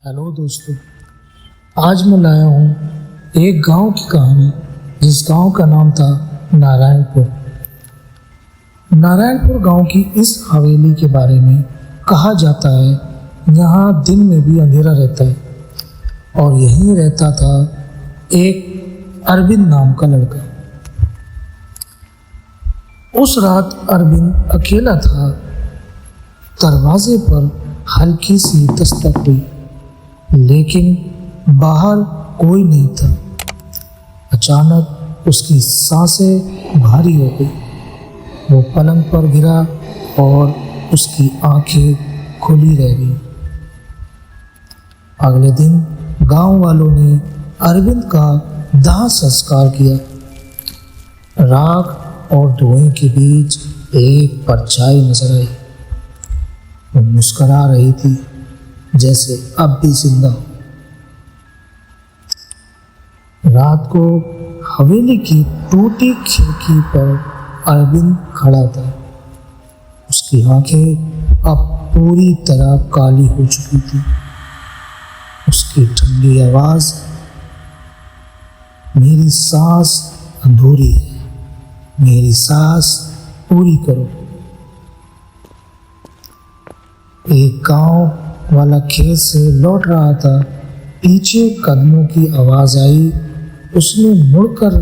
Hello दोस्तों, आज मैं लाया हूँ एक गांव की कहानी जिस गांव का नाम था नारायणपुर। नारायणपुर गांव की इस हवेली के बारे में कहा जाता है यहाँ दिन में भी अंधेरा रहता है और यहीं रहता था एक अरविंद नाम का लड़का। उस रात अरविंद अकेला था। दरवाजे पर हल्की सी दस्तक हुई, लेकिन बाहर कोई नहीं था। अचानक उसकी सांसें भारी हो गई। वो पलंग पर गिरा और उसकी आंखें खुली रह गईं। अगले दिन गांव वालों ने अरविंद का दाह संस्कार किया। राख और धुएं के बीच एक परछाई नजर आई। वो मुस्कुरा रही थी जैसे अब भी जिंदा हो। रात को हवेली की टूटी खिड़की पर अरविंद खड़ा था। उसकी आंखें अब पूरी तरह काली हो चुकी थी। उसकी ठंडी आवाज, मेरी सांस अधूरी है, मेरी सांस पूरी करो। एक गांव वाला खेत से लौट रहा था। पीछे कदमों की आवाज आई। उसने मुड़कर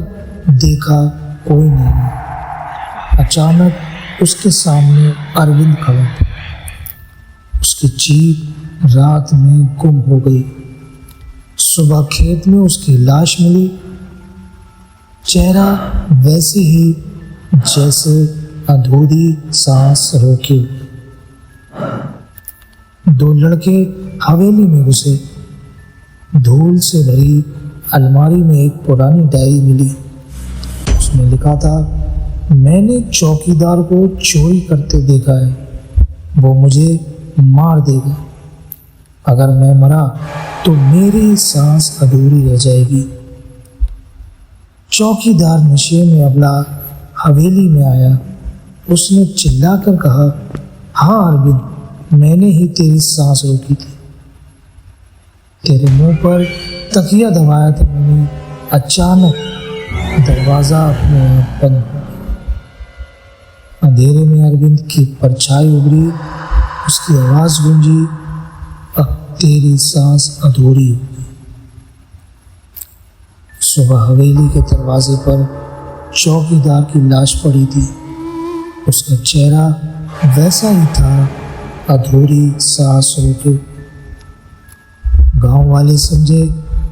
देखा, कोई नहीं। अचानक उसके सामने अरविंद खड़ा था। उसकी चीख रात में गुम हो गई। सुबह खेत में उसकी लाश मिली। चेहरा वैसे ही जैसे अधूरी सांस रोके हुए। दो लड़के हवेली में घुसे। धूल से भरी अलमारी में एक पुरानी डायरी मिली। उसमें लिखा था, मैंने चौकीदार को चोरी करते देखा है। वो मुझे मार देगा। अगर मैं मरा तो मेरी सांस अधूरी रह जाएगी। चौकीदार नशे में अबला हवेली में आया। उसने चिल्लाकर कहा, हाँ अरविंद, मैंने ही तेरी सांस रोकी थी। तेरे मुंह पर तकिया दबाया था मैंने। अचानक दरवाजा अपने आप बंद हो गया। अंधेरे में अरविंद की परछाई उभरी। उसकी आवाज गूंजी, अब तेरी सांस अधूरी होगी। सुबह हवेली के दरवाजे पर चौकीदार की लाश पड़ी थी। उसका चेहरा वैसा ही था, अधूरी सांस रोके। गांव वाले समझे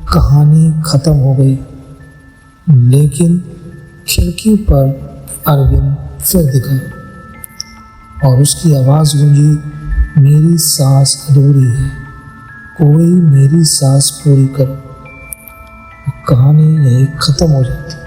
कहानी खत्म हो गई, लेकिन खिड़की पर अरविंद फिर दिखा और उसकी आवाज गूंजी, मेरी सांस अधूरी है, कोई मेरी सांस पूरी करो। कहानी यहीं खत्म हो जाती।